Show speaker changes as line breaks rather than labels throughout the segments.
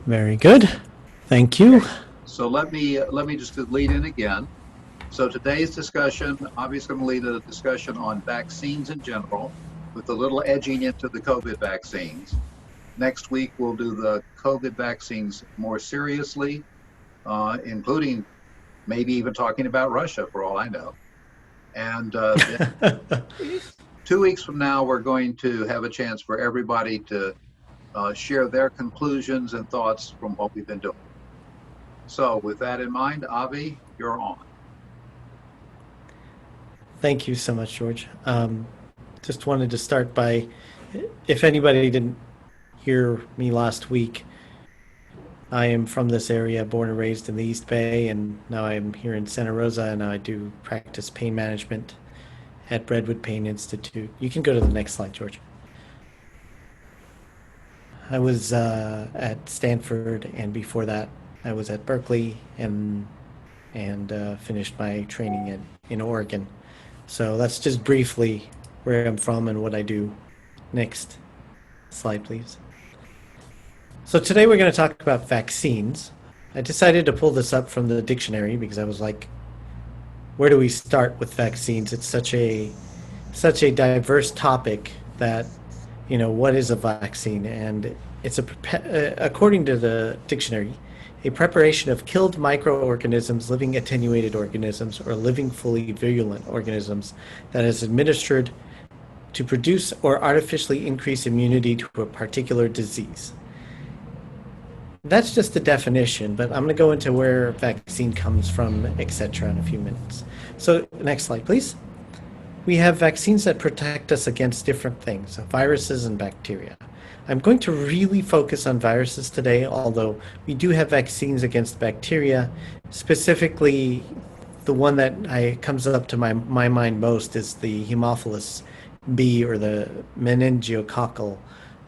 Very good. Thank you.
Okay. So let me just lead in again. So today's discussion, obviously, going to lead a discussion on vaccines in general, with a little edging into the COVID vaccines. Next week we'll do the COVID vaccines more seriously, including maybe even talking about Russia, for all I know. And then 2 weeks from now, we're going to have a chance for everybody to share their conclusions and thoughts from what we've been doing. So with that in mind, Avi, you're on.
Thank you so much, George. Just wanted to start by, if anybody didn't hear me last week, I am from this area, born and raised in the East Bay, and now I'm here in Santa Rosa, and I do practice pain management at Redwood Pain Institute. You can go to the next slide, George. I was at Stanford, and before that, I was at Berkeley and finished my training in Oregon. So that's just briefly where I'm from and what I do. Next slide, please. So today we're going to talk about vaccines. I decided to pull this up from the dictionary because I was like, where do we start with vaccines? It's such a diverse topic that, what is a vaccine? And it's according to the dictionary, a preparation of killed microorganisms, living attenuated organisms, or living fully virulent organisms that is administered to produce or artificially increase immunity to a particular disease. That's just the definition, but I'm going to go into where vaccine comes from, etc. in a few minutes. So next slide, please. We have vaccines that protect us against different things, viruses and bacteria. I'm going to really focus on viruses today, although we do have vaccines against bacteria. Specifically, the one that comes up to my mind most is the Haemophilus B, or the meningococcal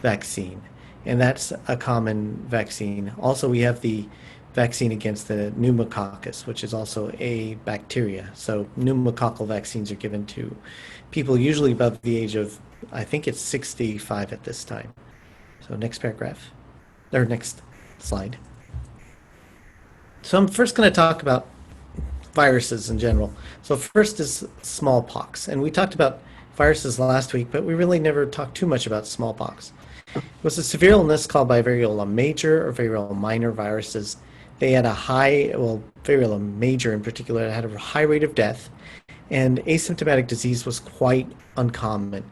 vaccine. And that's a common vaccine. Also, we have the vaccine against the pneumococcus, which is also a bacteria. So pneumococcal vaccines are given to people usually above the age of, I think it's 65 at this time. So next paragraph, or next slide. So I'm first going to talk about viruses in general. So first is smallpox. And we talked about viruses last week, but we really never talked too much about smallpox. It was a severe illness called by variola major or variola minor viruses. They had a high, well, variola major in particular, had a high rate of death, and asymptomatic disease was quite uncommon.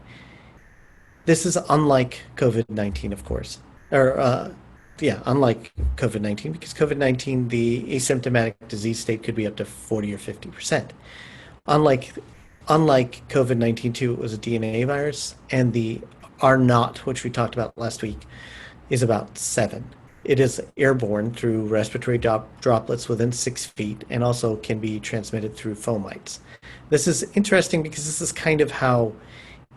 This is unlike COVID-19, of course, unlike COVID-19, because COVID-19, the asymptomatic disease state could be up to 40 or 50%. Unlike COVID-19 too, it was a DNA virus, and the R naught, which we talked about last week, is about 7. It is airborne through respiratory droplets within 6 feet, and also can be transmitted through fomites. This is interesting because this is kind of how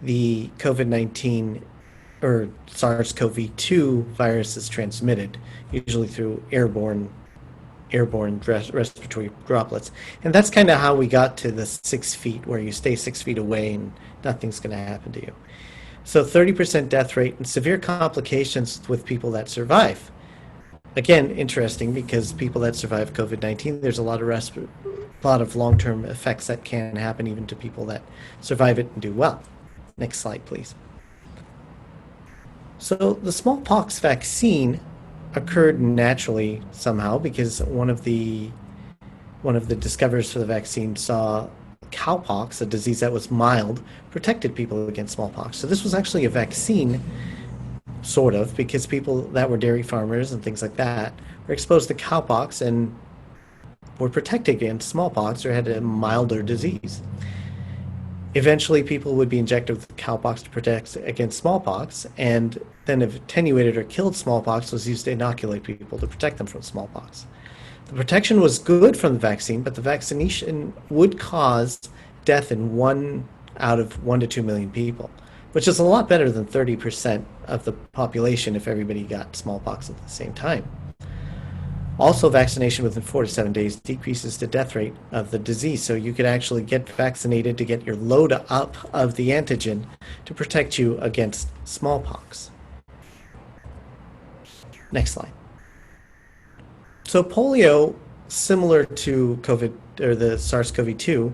the COVID-19 or SARS-CoV-2 virus is transmitted, usually through airborne respiratory droplets. And that's kind of how we got to the 6 feet, where you stay 6 feet away and nothing's going to happen to you. So 30% death rate and severe complications with people that survive. Again, interesting, because people that survive COVID-19, there's a lot of long-term effects that can happen even to people that survive it and do well. Next slide, please. So the smallpox vaccine occurred naturally somehow because one of the discoverers for the vaccine saw cowpox, a disease that was mild, protected people against smallpox. So this was actually a vaccine, sort of, because people that were dairy farmers and things like that were exposed to cowpox and were protected against smallpox or had a milder disease. Eventually, people would be injected with cowpox to protect against smallpox, and then if attenuated or killed smallpox was used to inoculate people to protect them from smallpox. The protection was good from the vaccine, but the vaccination would cause death in 1 out of 1 to 2 million people, which is a lot better than 30% of the population if everybody got smallpox at the same time. Also, vaccination within 4 to 7 days decreases the death rate of the disease, so you could actually get vaccinated to get your load up of the antigen to protect you against smallpox. Next slide. So polio, similar to COVID or the SARS-CoV-2,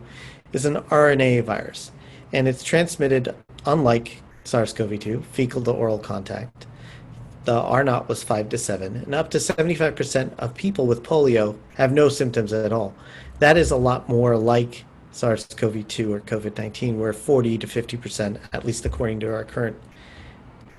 is an RNA virus, and it's transmitted, unlike SARS-CoV-2, fecal to oral contact. The R naught was 5 to 7, and up to 75% of people with polio have no symptoms at all. That is a lot more like SARS-CoV-2 or COVID-19, where 40 to 50%, at least according to our current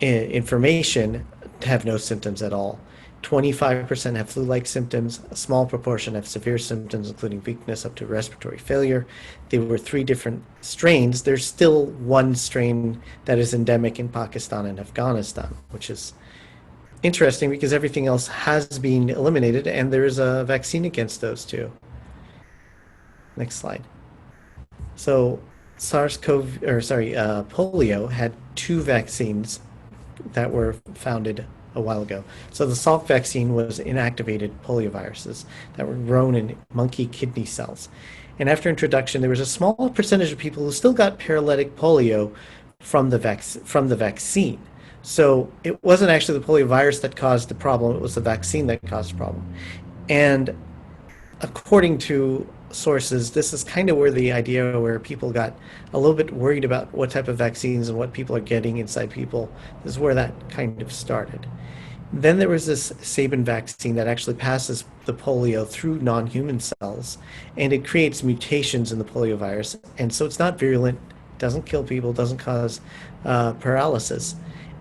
information, have no symptoms at all. 25% have flu-like symptoms. A small proportion have severe symptoms, including weakness up to respiratory failure. There were 3 different strains. There's still one strain that is endemic in Pakistan and Afghanistan, which is interesting because everything else has been eliminated and there is a vaccine against those two. Next slide. So polio had 2 vaccines that were founded a while ago. So the Salk vaccine was inactivated polioviruses that were grown in monkey kidney cells. And after introduction, there was a small percentage of people who still got paralytic polio from the vaccine. So it wasn't actually the poliovirus that caused the problem, it was the vaccine that caused the problem. And according to sources, this is kind of where the idea where people got a little bit worried about what type of vaccines and what people are getting inside people. This is where that kind of started. Then there was this Sabin vaccine that actually passes the polio through non-human cells, and it creates mutations in the poliovirus. And so it's not virulent, doesn't kill people, doesn't cause paralysis.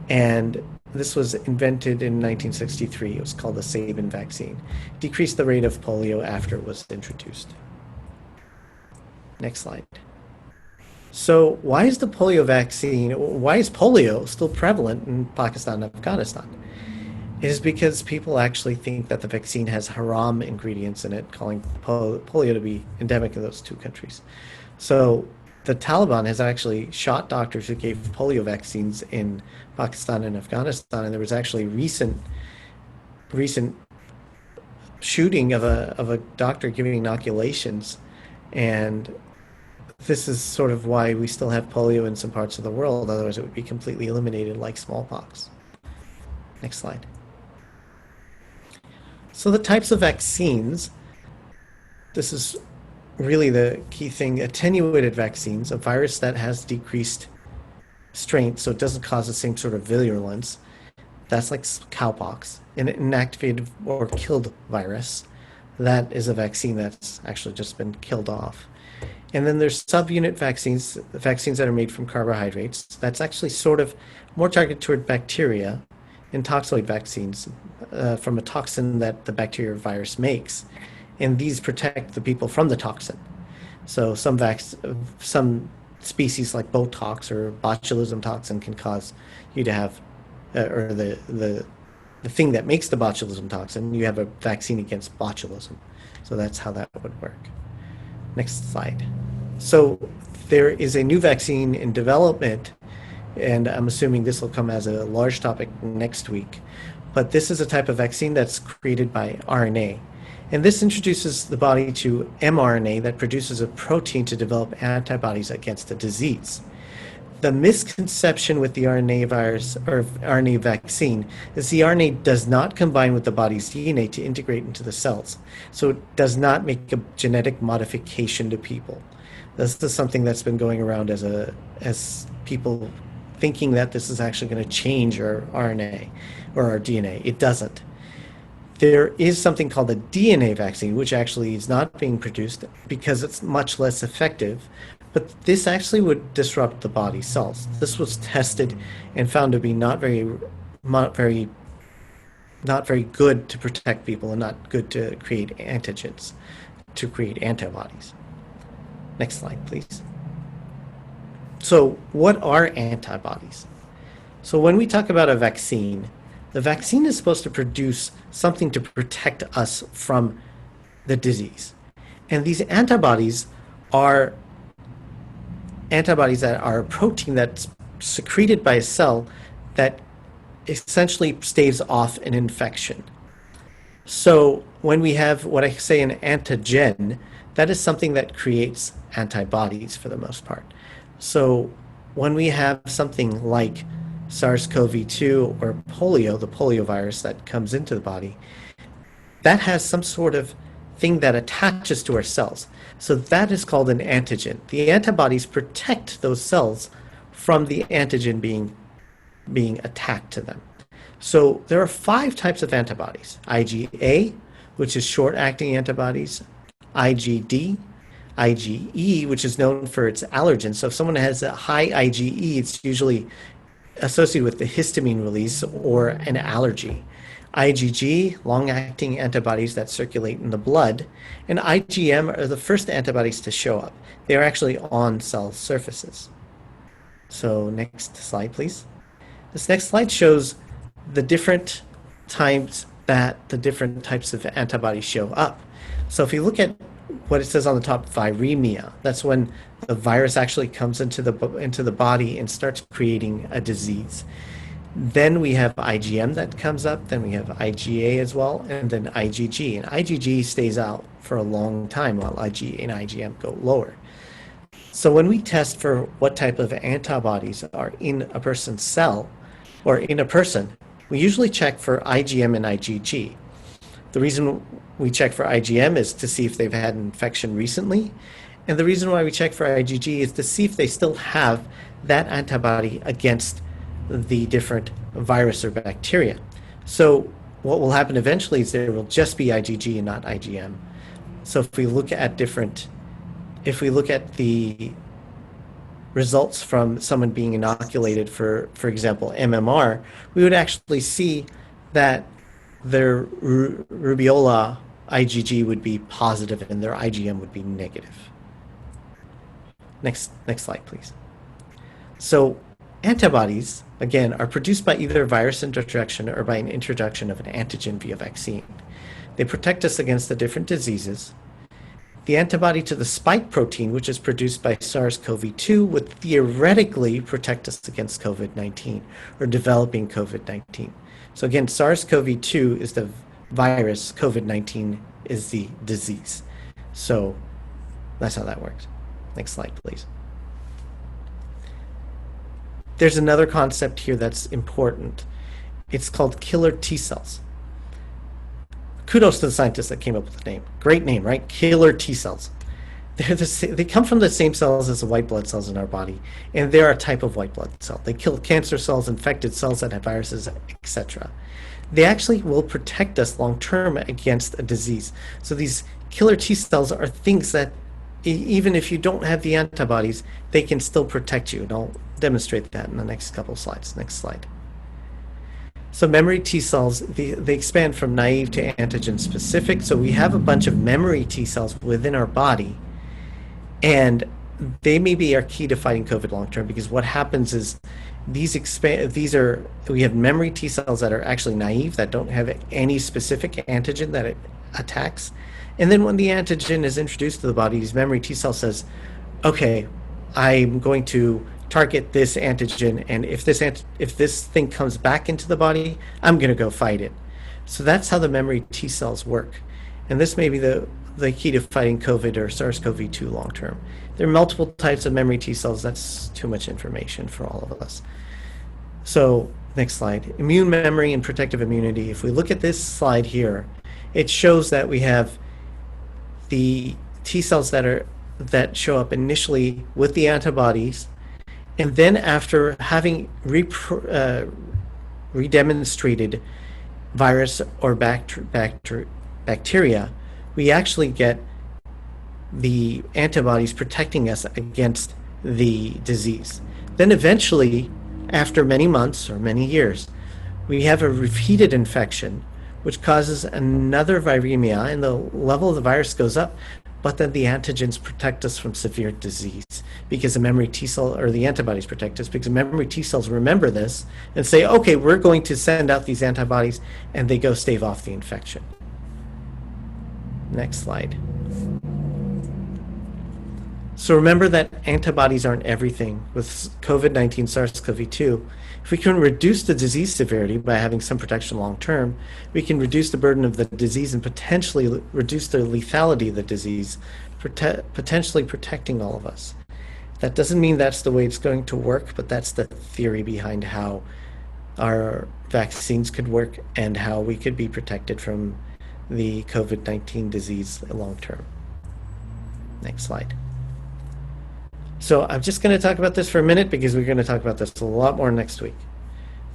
And this was invented in 1963. It was called the Sabin vaccine. It decreased the rate of polio after it was introduced. Next slide. So why is the polio vaccine, why is polio still prevalent in Pakistan and Afghanistan? It is because people actually think that the vaccine has haram ingredients in it, calling polio to be endemic in those 2 countries. So the Taliban has actually shot doctors who gave polio vaccines in Pakistan and Afghanistan, and there was actually recent shooting of a doctor giving inoculations, and this is sort of why we still have polio in some parts of the world. Otherwise, it would be completely eliminated, like smallpox. Next slide. So the types of vaccines. This is really the key thing. Attenuated vaccines, a virus that has decreased strength, so it doesn't cause the same sort of virulence. That's like cowpox. An inactivated or killed virus, that is a vaccine that's actually just been killed off. And then there's subunit vaccines, vaccines that are made from carbohydrates. That's actually sort of more targeted toward bacteria. And toxoid vaccines from a toxin that the bacteria or virus makes. And these protect the people from the toxin. So some species like Botox or botulism toxin can cause you to have, or the thing that makes the botulism toxin, you have a vaccine against botulism. So that's how that would work. Next slide. So there is a new vaccine in development, and I'm assuming this will come as a large topic next week. But this is a type of vaccine that's created by RNA. And this introduces the body to mRNA that produces a protein to develop antibodies against a disease. The misconception with the RNA virus or RNA vaccine is the RNA does not combine with the body's DNA to integrate into the cells. So it does not make a genetic modification to people. This is something that's been going around as people thinking that this is actually going to change our RNA or our DNA. It doesn't. There is something called a DNA vaccine, which actually is not being produced because it's much less effective. But this actually would disrupt the body cells. This was tested and found to be not very good to protect people and not good to create antigens, to create antibodies. Next slide, please. So what are antibodies? So when we talk about a vaccine, the vaccine is supposed to produce something to protect us from the disease. And these antibodies are antibodies that are a protein that's secreted by a cell that essentially staves off an infection. So when we have what I say an antigen, that is something that creates antibodies for the most part. So when we have something like SARS-CoV-2 or polio, the polio virus that comes into the body, that has some sort of thing that attaches to our cells. So that is called an antigen. The antibodies protect those cells from the antigen being attacked to them. So there are 5 types of antibodies: IgA, which is short-acting antibodies; IgD, IgE, which is known for its allergen. So if someone has a high IgE, it's usually associated with the histamine release or an allergy. IgG, long-acting antibodies that circulate in the blood, and IgM are the first antibodies to show up. They are actually on cell surfaces. So next slide, please. This next slide shows the different times that the different types of antibodies show up. So if you look at what it says on the top, viremia, that's when the virus actually comes into the body and starts creating a disease. Then we have IgM that comes up, then we have IgA as well, and then IgG. And IgG stays out for a long time while IgA and IgM go lower. So when we test for what type of antibodies are in a person's cell or in a person, we usually check for IgM and IgG. The reason we check for IgM is to see if they've had an infection recently. And the reason why we check for IgG is to see if they still have that antibody against the different virus or bacteria. So what will happen eventually is there will just be IgG and not IgM. So if we look at the results from someone being inoculated for example, MMR, we would actually see that their rubeola IgG would be positive and their IgM would be negative. Next slide, please. So antibodies, again, are produced by either virus introduction or by an introduction of an antigen via vaccine. They protect us against the different diseases. The antibody to the spike protein, which is produced by SARS-CoV-2, would theoretically protect us against COVID-19 or developing COVID-19. So again, SARS-CoV-2 is the virus, COVID-19 is the disease. So that's how that works. Next slide, please. There's another concept here that's important. It's called killer T cells. Kudos to the scientists that came up with the name. Great name, right? Killer T cells. They come from the same cells as the white blood cells in our body, and they're a type of white blood cell. They kill cancer cells, infected cells that have viruses, etc. They actually will protect us long-term against a disease. So these killer T cells are things that even if you don't have the antibodies, they can still protect you. And I'll demonstrate that in the next couple of slides. Next slide. So memory T cells, they expand from naive to antigen specific. So we have a bunch of memory T cells within our body, and they may be our key to fighting COVID long term, because what happens is we have memory T cells that are actually naive, that don't have any specific antigen that it attacks. And then when the antigen is introduced to the body, these memory T cell says, okay, I'm going to target this antigen, and if this thing comes back into the body, I'm going to go fight it. So that's how the memory T cells work. And this may be the key to fighting COVID or SARS-CoV-2 long term. There are multiple types of memory T cells. That's too much information for all of us. So next slide. Immune memory and protective immunity. If we look at this slide here, it shows that we have the T cells that show up initially with the antibodies, and then after having redemonstrated virus or bacteria, we actually get the antibodies protecting us against the disease. Then eventually, after many months or many years, we have a repeated infection, which causes another viremia, and the level of the virus goes up, but then the antigens protect us from severe disease, because the memory T cell, or the antibodies protect us, because the memory T cells remember this and say, okay, we're going to send out these antibodies, and they go stave off the infection. Next slide. So remember that antibodies aren't everything. With COVID-19, SARS-CoV-2, if we can reduce the disease severity by having some protection long term, we can reduce the burden of the disease and potentially reduce the lethality of the disease, potentially protecting all of us. That doesn't mean that's the way it's going to work, but that's the theory behind how our vaccines could work and how we could be protected from the COVID-19 disease long term. Next slide. So I'm just going to talk about this for a minute because we're going to talk about this a lot more next week.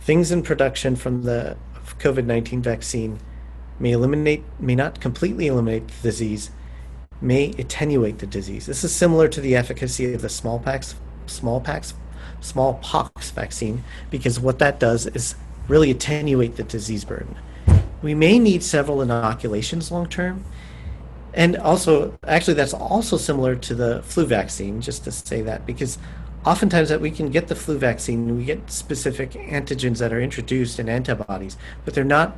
Things in production from the COVID-19 vaccine may not completely eliminate the disease, may attenuate the disease. This is similar to the efficacy of the smallpox vaccine, because what that does is really attenuate the disease burden. We may need several inoculations long term. And also, actually, that's also similar to the flu vaccine, just to say that, because oftentimes that we can get the flu vaccine, we get specific antigens that are introduced and antibodies, but they're not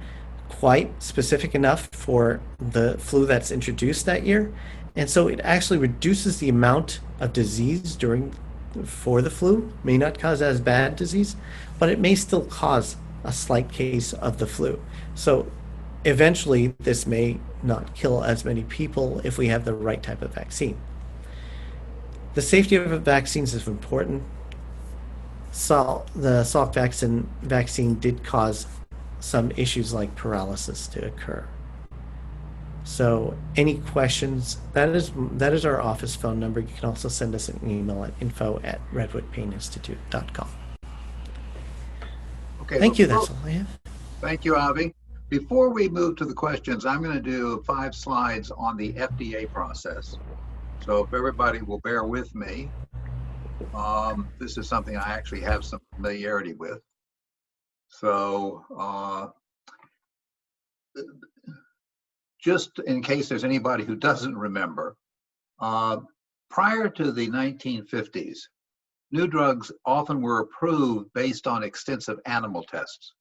quite specific enough for the flu that's introduced that year. And so it actually reduces the amount of disease for the flu, may not cause as bad disease, but it may still cause a slight case of the flu. So eventually, this may not kill as many people if we have the right type of vaccine. The safety of vaccines is important. The Salk vaccine did cause some issues like paralysis to occur. So any questions, that is our office phone number. You can also send us an email at info@redwoodpaininstitute.com.
Okay.
Thank you. That's all I have.
Thank you, Avi. Before we move to the questions, I'm going to do 5 slides on the FDA process. So if everybody will bear with me, this is something I actually have some familiarity with. So just in case there's anybody who doesn't remember, prior to the 1950s, new drugs often were approved based on extensive animal tests.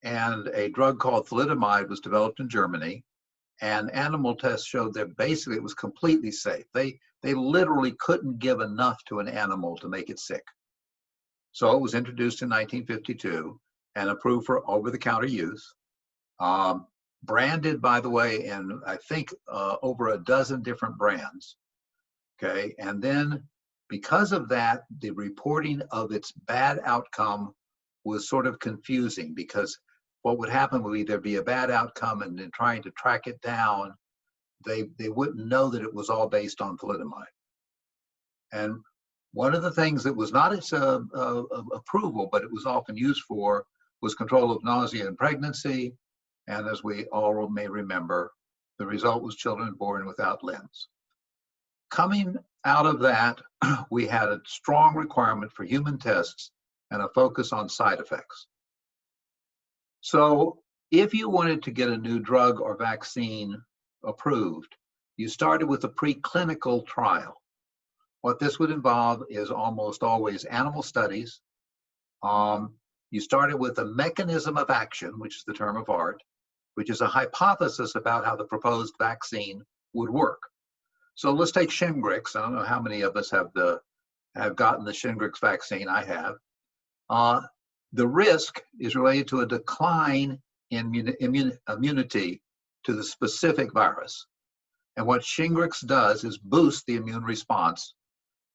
And a drug called thalidomide was developed in Germany, and animal tests showed that basically it was completely safe. They literally couldn't give enough to an animal to make it sick. So it was introduced in 1952 and approved for over-the-counter use. Branded, by the way, in I think over a dozen different brands. Okay, and then because of that, the reporting of its bad outcome was sort of confusing, because what would happen would either be a bad outcome, and in trying to track it down, they wouldn't know that it was all based on thalidomide. And one of the things that was not its approval, but it was often used for, was control of nausea in pregnancy. And as we all may remember, the result was children born without limbs. Coming out of that, we had a strong requirement for human tests and a focus on side effects. So if you wanted to get a new drug or vaccine approved, you started with a preclinical trial. What this would involve is almost always animal studies. You started with a mechanism of action, which is the term of art, which is a hypothesis about how the proposed vaccine would work. So let's take Shingrix. I don't know how many of us have gotten the Shingrix vaccine. I have. The risk is related to a decline in immunity to the specific virus. And what Shingrix does is boost the immune response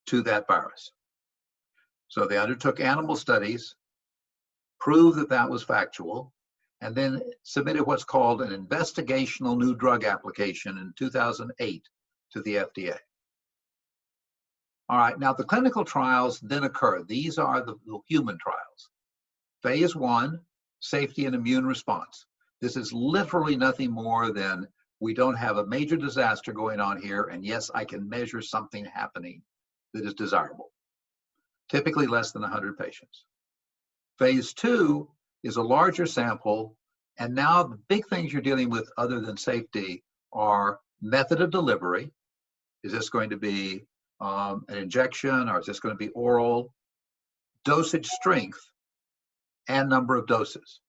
to that virus. So they undertook animal studies, proved that that was factual, and then submitted what's called an investigational new drug application in 2008 to the FDA. All right, now the clinical trials then occur. These are the human trials. Phase 1, safety and immune response. This is literally nothing more than we don't have a major disaster going on here, and yes, I can measure something happening that is desirable. Typically less than 100 patients. Phase 2 is a larger sample, and now the big things you're dealing with other than safety are method of delivery. Is this going to be an injection, or is this going to be oral? Dosage strength and number of doses.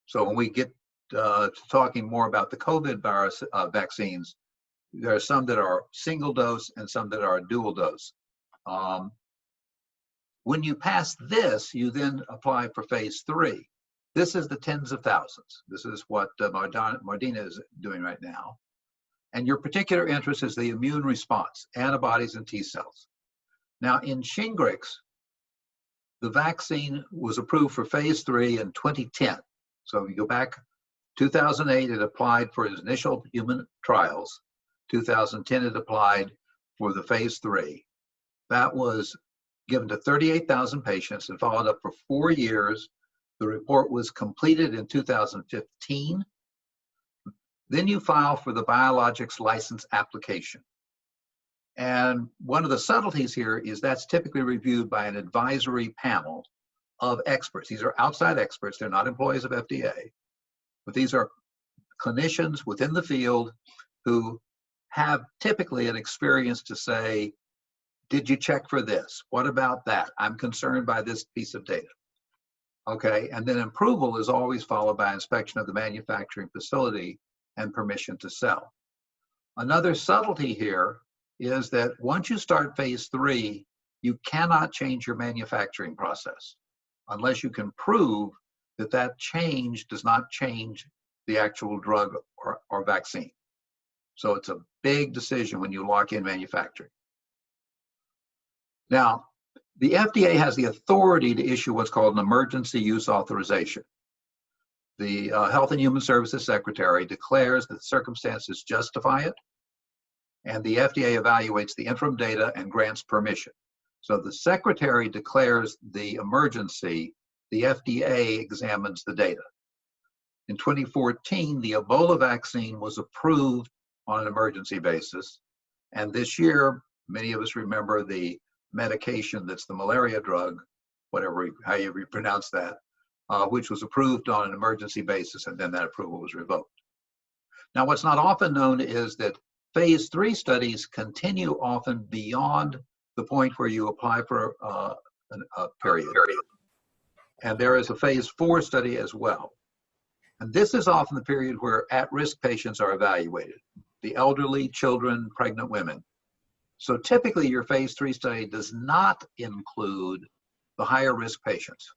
So when we get to talking more about the COVID virus vaccines, there are some that are single dose and some that are dual dose. When you pass this, you then apply for phase 3. This is the tens of thousands. This is what Mardina is doing right now. And your particular interest is the immune response, antibodies and T cells. Now in Shingrix, the vaccine was approved for phase 3 in 2010. So you go back 2008, it applied for its initial human trials. 2010, it applied for the phase 3. That was given to 38,000 patients and followed up for 4 years. The report was completed in 2015. Then you file for the biologics license application. And one of the subtleties here is that's typically reviewed by an advisory panel of experts. These are outside experts. They're not employees of FDA, but these are clinicians within the field who have typically an experience to say, did you check for this? What about that? I'm concerned by this piece of data. Okay, and then approval is always followed by inspection of the manufacturing facility and permission to sell. Another subtlety here is that once you start phase 3, you cannot change your manufacturing process unless you can prove that that change does not change the actual drug or vaccine. So it's a big decision when you lock in manufacturing. Now, the FDA has the authority to issue what's called an emergency use authorization. The Health and Human Services Secretary declares that circumstances justify it, and the FDA evaluates the interim data and grants permission. So the Secretary declares the emergency, the FDA examines the data. In 2014, the Ebola vaccine was approved on an emergency basis, and this year, many of us remember the medication that's the malaria drug, however you pronounce that, which was approved on an emergency basis, and then that approval was revoked. Now, what's not often known is that phase 3 studies continue often beyond the point where you apply for a period. And there is a phase 4 study as well. And this is often the period where at-risk patients are evaluated, the elderly, children, pregnant women. So typically your phase 3 study does not include the higher risk patients.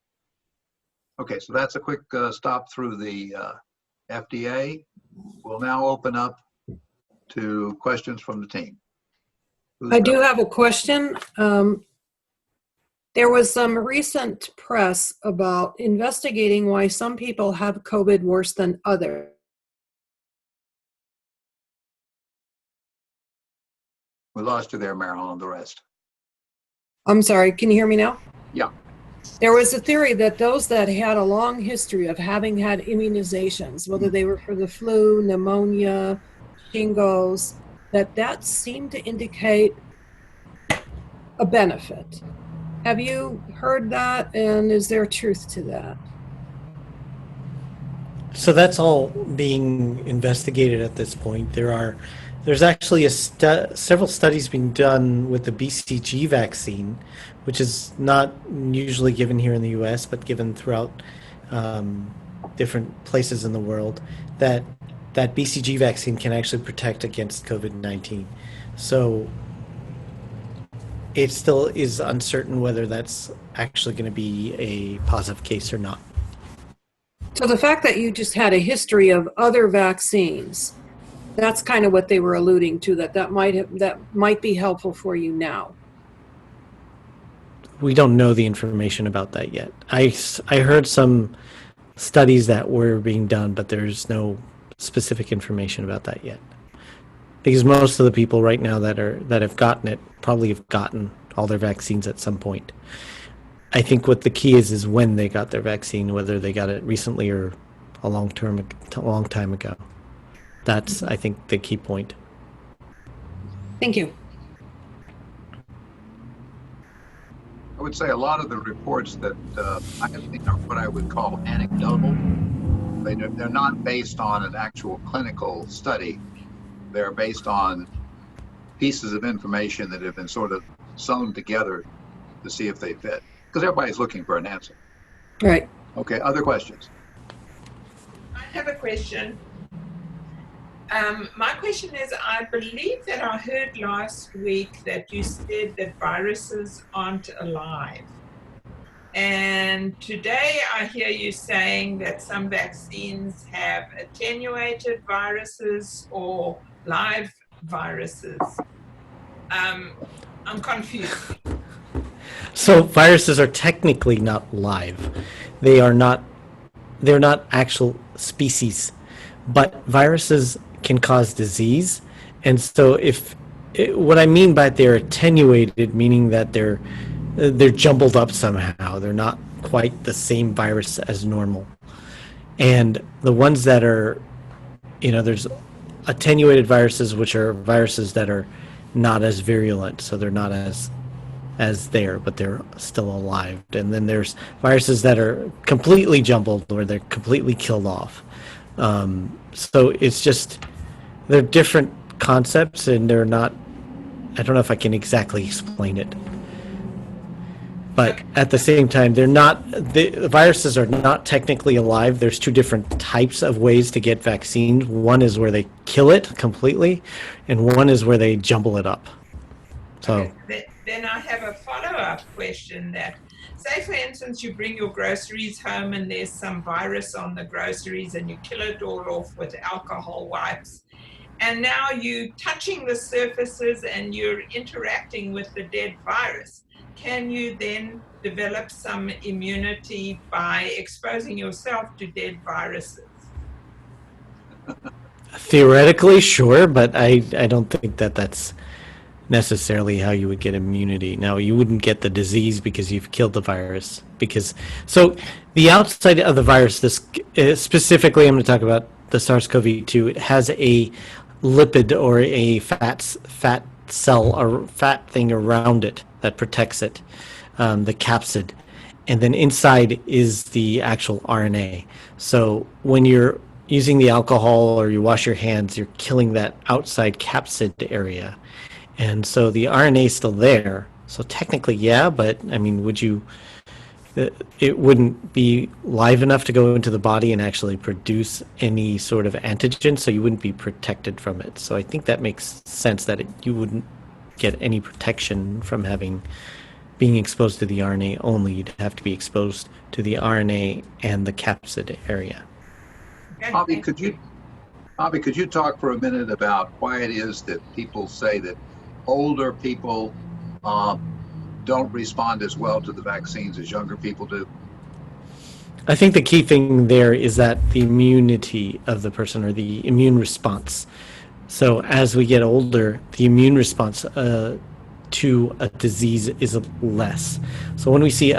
Okay, so that's a quick stop through the FDA. We'll now open up to questions from the team.
I do have a question. There was some recent press about investigating why some people have COVID worse than others.
We lost you there, Marilyn, and the rest.
I'm sorry, can you hear me now?
Yeah.
There was a theory that those that had a long history of having had immunizations, whether they were for the flu, pneumonia, shingles, that seemed to indicate a benefit. Have you heard that, and is there truth to that?
So that's all being investigated at this point. There's actually several studies being done with the BCG vaccine, which is not usually given here in the U.S., but given throughout different places in the world, that BCG vaccine can actually protect against COVID-19. So it still is uncertain whether that's actually going to be a positive case or not.
So the fact that you just had a history of other vaccines, that's kind of what they were alluding to, that might be helpful for you now.
We don't know the information about that yet. I heard some studies that were being done, but there's no specific information about that yet. Because most of the people right now that have gotten it probably have gotten all their vaccines at some point. I think what the key is when they got their vaccine, whether they got it recently or a long time ago. That's, I think, the key point.
Thank you.
I would say a lot of the reports that I think are what I would call anecdotal. They're not based on an actual clinical study. They're based on pieces of information that have been sort of sewn together to see if they fit. Because everybody's looking for an answer.
Right.
Okay, other questions?
I have a question. My question is, I believe that I heard last week that you said that viruses aren't alive. And today I hear you saying that some vaccines have attenuated viruses or live viruses. I'm confused.
So viruses are technically not live. They're not actual species. but viruses can cause disease. And so what I mean by they're attenuated, meaning that they're jumbled up somehow. They're not quite the same virus as normal. And the ones that are, there's attenuated viruses, which are viruses that are not as virulent, so they're not as there, but they're still alive. And then there's viruses that are completely jumbled, where they're completely killed off. So it's just, they're different concepts, and they're not, I don't know if I can exactly explain it. But at the same time, the viruses are not technically alive. There's two different types of ways to get vaccines. One is where they kill it completely, and one is where they jumble it up. So
then I have a follow-up question that, say for instance, you bring your groceries home and there's some virus on the groceries and you kill it all off with alcohol wipes. And now you're touching the surfaces and you're interacting with the dead virus. Can you then develop some immunity by exposing yourself to dead viruses?
theoretically, sure, but I don't think that's necessarily how you would get immunity. Now, you wouldn't get the disease because you've killed the virus. So the outside of the virus, this specifically, I'm going to talk about the SARS-CoV-2. It has a lipid or a fat cell or fat thing around it that protects it, the capsid, and then inside is the actual RNA. So when you're using the alcohol or you wash your hands, you're killing that outside capsid area. And so the RNA is still there. So technically, yeah, but I mean, it wouldn't be live enough to go into the body and actually produce any sort of antigen, so you wouldn't be protected from it. So I think that makes sense that you wouldn't get any protection from being exposed to the RNA only. You'd have to be exposed to the RNA and the capsid area.
Bobby, could you talk for a minute about why it is that people say that older people don't respond as well to the vaccines as younger people do?
I think the key thing there is that the immunity of the person, or the immune response. So as we get older, the immune response to a disease is less. So when we see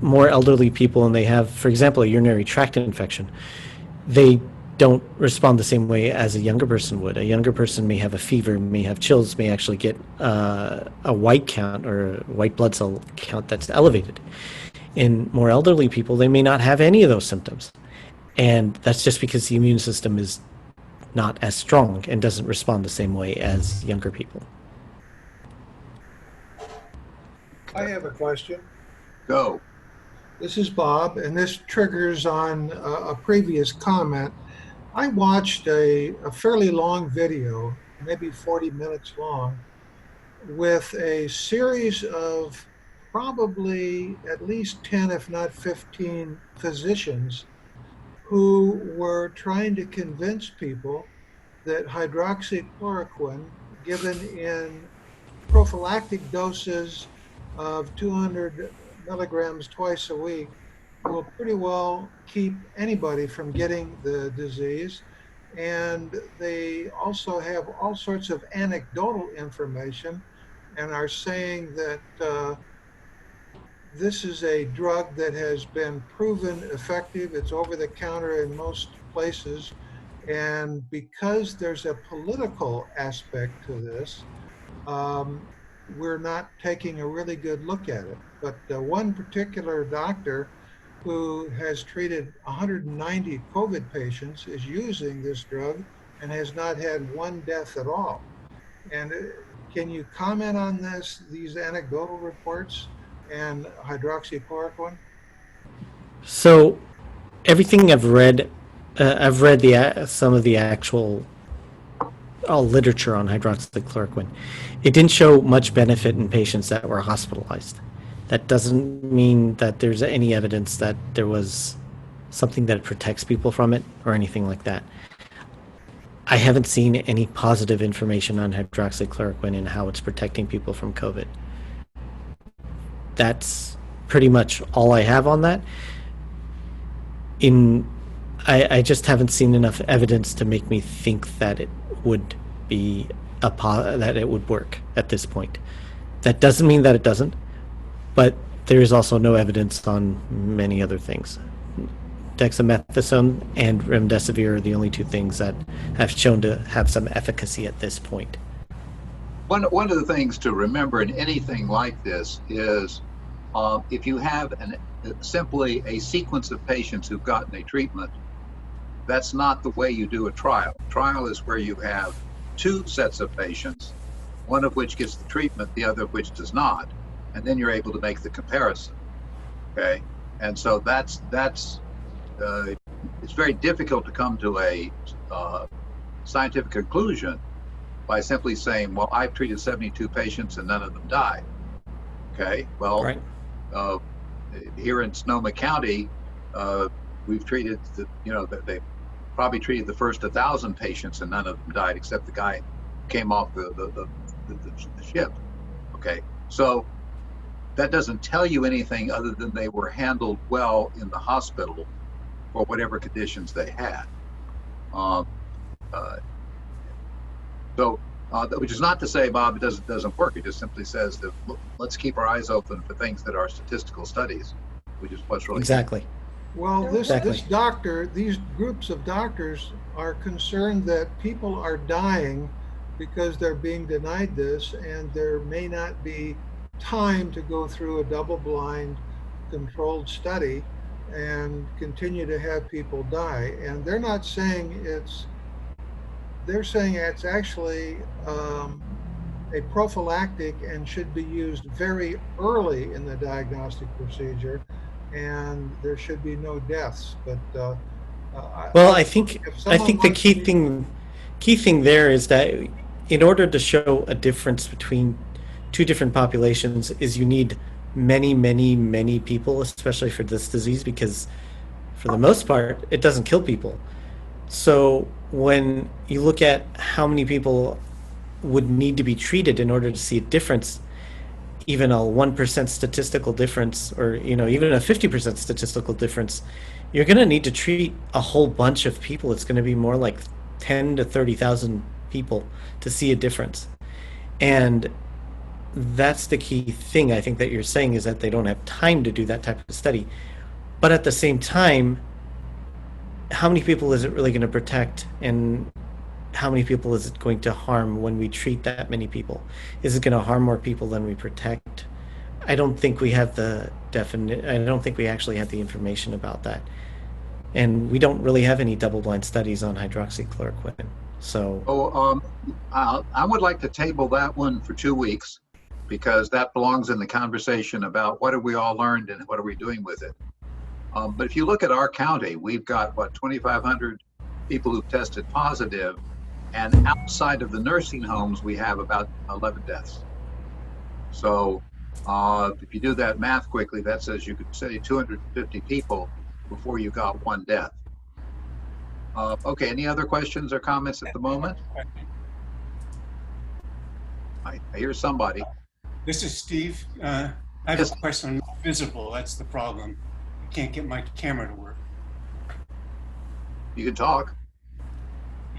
more elderly people and they have, for example, a urinary tract infection, they don't respond the same way as a younger person would. A younger person may have a fever, may have chills, may actually get a white count or a white blood cell count that's elevated. In more elderly people, they may not have any of those symptoms. And that's just because the immune system is not as strong and doesn't respond the same way as younger people.
I have a question.
Go.
This is Bob, and this triggers on a previous comment. I watched a fairly long video, maybe 40 minutes long, with a series of probably at least 10, if not 15 physicians who were trying to convince people that hydroxychloroquine given in prophylactic doses of 200 milligrams twice a week will pretty well keep anybody from getting the disease. And they also have all sorts of anecdotal information and are saying that this is a drug that has been proven effective. It's over the counter in most places. And because there's a political aspect to this, we're not taking a really good look at it. But one particular doctor who has treated 190 COVID patients is using this drug and has not had one death at all. And can you comment on these anecdotal reports and hydroxychloroquine?
So everything I've read some of the actual literature on hydroxychloroquine. It didn't show much benefit in patients that were hospitalized. That doesn't mean that there's any evidence that there was something that protects people from it or anything like that. I haven't seen any positive information on hydroxychloroquine and how it's protecting people from COVID. That's pretty much all I have on that. I just haven't seen enough evidence to make me think that it would be that it would work at this point. That doesn't mean that it doesn't, but there is also no evidence on many other things. Dexamethasone and remdesivir are the only two things that have shown to have some efficacy at this point.
One of the things to remember in anything like this is if you have simply a sequence of patients who've gotten a treatment, that's not the way you do a trial. Trial is where you have two sets of patients, one of which gets the treatment, the other of which does not, and then you're able to make the comparison. Okay, and so that's it's very difficult to come to a scientific conclusion by simply saying, well, I've treated 72 patients and none of them died. Okay, well,
right.
Here in Sonoma County, we've treated, they probably treated the first 1,000 patients and none of them died, except the guy who came off the ship. Okay, so that doesn't tell you anything other than they were handled well in the hospital for whatever conditions they had. Which is not to say, Bob, it doesn't work. It just simply says that let's keep our eyes open for things that are statistical studies, which is what's really
exactly.
Well,
Exactly.
this doctor, these groups of doctors are concerned that people are dying because they're being denied this, and there may not be time to go through a double-blind controlled study and continue to have people die. And they're not saying they're saying it's actually a prophylactic and should be used very early in the diagnostic procedure, and there should be no deaths. But
Well, I think the
to,
key thing there is that in order to show a difference between two different populations is you need many people, especially for this disease, because for the most part it doesn't kill people. So when you look at how many people would need to be treated in order to see a difference, even a 1% statistical difference, or even a 50% statistical difference, you're going to need to treat a whole bunch of people. It's going to be more like 10 to 30,000 people to see a difference. And that's the key thing I think that you're saying, is that they don't have time to do that type of study. But at the same time, how many people is it really going to protect, and how many people is it going to harm when we treat that many people? Is it going to harm more people than we protect? I don't think we have I don't think we actually have the information about that. And we don't really have any double-blind studies on hydroxychloroquine. So
I would like to table that one for 2 weeks, because that belongs in the conversation about what have we all learned and what are we doing with it. But if you look at our county, we've got, 2,500 people who've tested positive, and outside of the nursing homes, we have about 11 deaths. So if you do that math quickly, that says you could say 250 people before you got one death. Okay, any other questions or comments at the moment? I hear somebody.
This is Steve. I have
Yes.
a question. I'm not visible. That's the problem. I can't get my camera to work.
You can talk.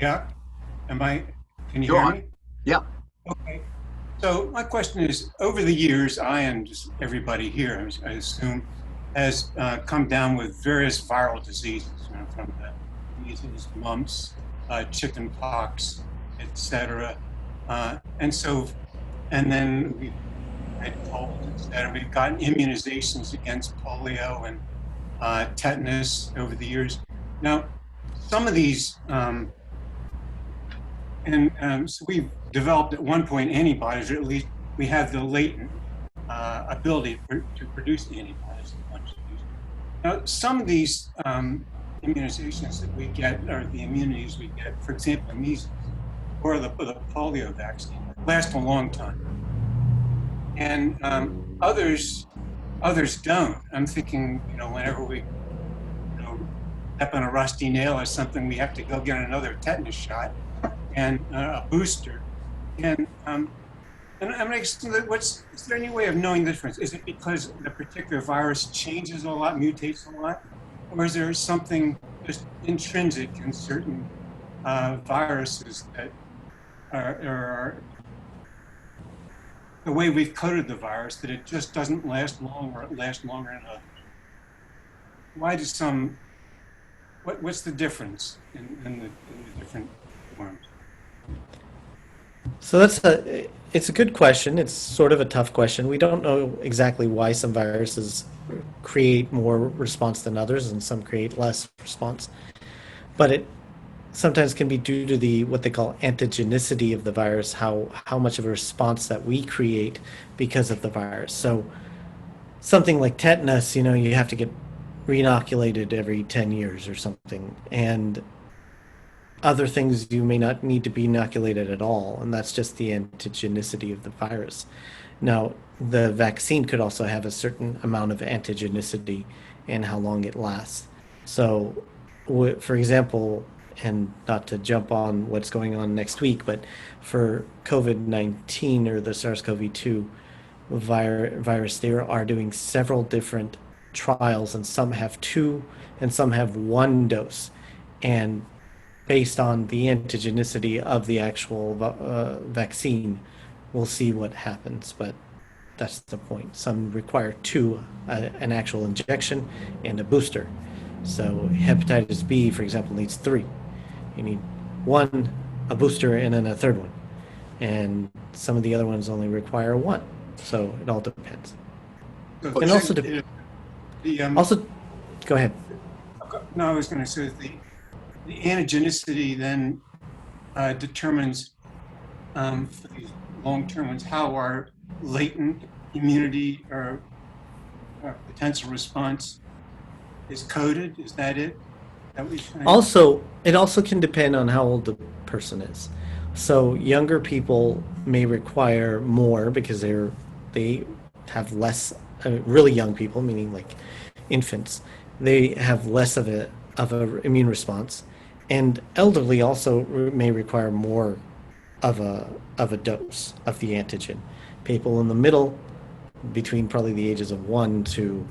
Yeah. Can you
Go
hear
on.
me?
Yeah.
Okay. So my question is, over the years, I and just everybody here, I assume, has come down with various viral diseases, from the measles, mumps, chicken pox, etc. And then we've had colds, etc. We've gotten immunizations against polio and tetanus over the years. Now, some of these, so we've developed at one point antibodies, or at least we have the latent ability to produce antibodies. Now, some of these immunizations that we get, or the immunities we get, for example, measles or the polio vaccine, last a long time, and others don't. I'm thinking, whenever we step on a rusty nail or something, we have to go get another tetanus shot and a booster. And I'm asking, is there any way of knowing the difference? Is it because the particular virus changes a lot, mutates a lot, or is there something just intrinsic in certain viruses that are the way we've coded the virus, that it just doesn't last long, or it lasts longer in others. Why do some, what's the difference in the different forms?
So it's a good question. It's sort of a tough question. We don't know exactly why some viruses create more response than others and some create less response. But it sometimes can be due to the what they call antigenicity of the virus, how much of a response that we create because of the virus. So something like tetanus, you have to get re-inoculated every 10 years or something. And other things you may not need to be inoculated at all, and that's just the antigenicity of the virus. Now, the vaccine could also have a certain amount of antigenicity and how long it lasts. So, for example, and not to jump on what's going on next week, but for COVID-19 or the SARS-CoV-2 virus, they are doing several different trials, and some have 2 and some have 1 dose. And based on the antigenicity of the actual vaccine, we'll see what happens. But that's the point. Some require 2, an actual injection and a booster. So hepatitis B, for example, needs 3. You need 1, a booster, and then a 3rd one. And some of the other ones only require 1. So it all depends. And also, also, go ahead.
No, I was going to say the antigenicity then determines for these long-term ones how our latent immunity or potential response is coded. Is that it?
Also, it also can depend on how old the person is. So younger people may require more because they have less. Really young people, meaning like infants, they have less of a immune response, and elderly also may require more of a dose of the antigen. People in the middle, between probably the ages of 1 to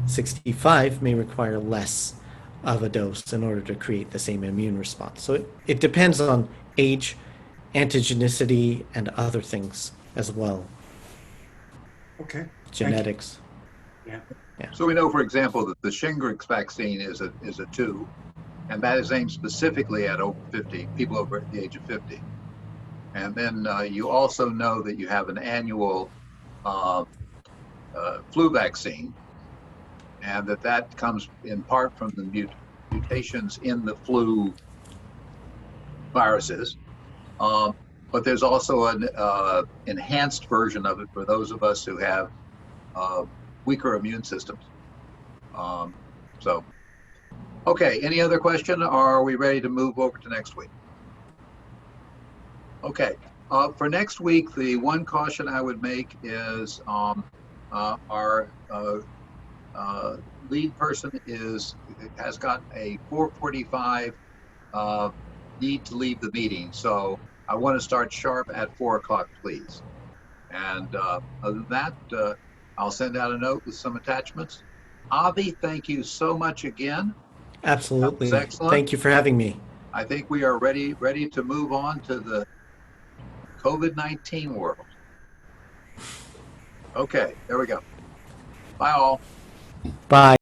65, may require less of a dose in order to create the same immune response. So it depends on age, antigenicity, and other things as well.
Okay.
Genetics.
Yeah.
So we know, for example, that the Shingrix vaccine is a 2, and that is aimed specifically at over 50 people over the age of 50. And then you also know that you have an annual flu vaccine, and that comes in part from the mutations in the flu viruses. But there's also an enhanced version of it for those of us who have weaker immune systems. Okay, any other question, or are we ready to move over to next week? Okay, for next week, the one caution I would make is our lead person has got a 4:45 need to leave the meeting, so I want to start sharp at 4 o'clock, please. And other than that, I'll send out a note with some attachments. Avi, thank you so much again.
Absolutely.
That was excellent.
Thank you for having me.
I think we are ready to move on to the COVID-19 world. Okay, there we go. Bye all.
Bye.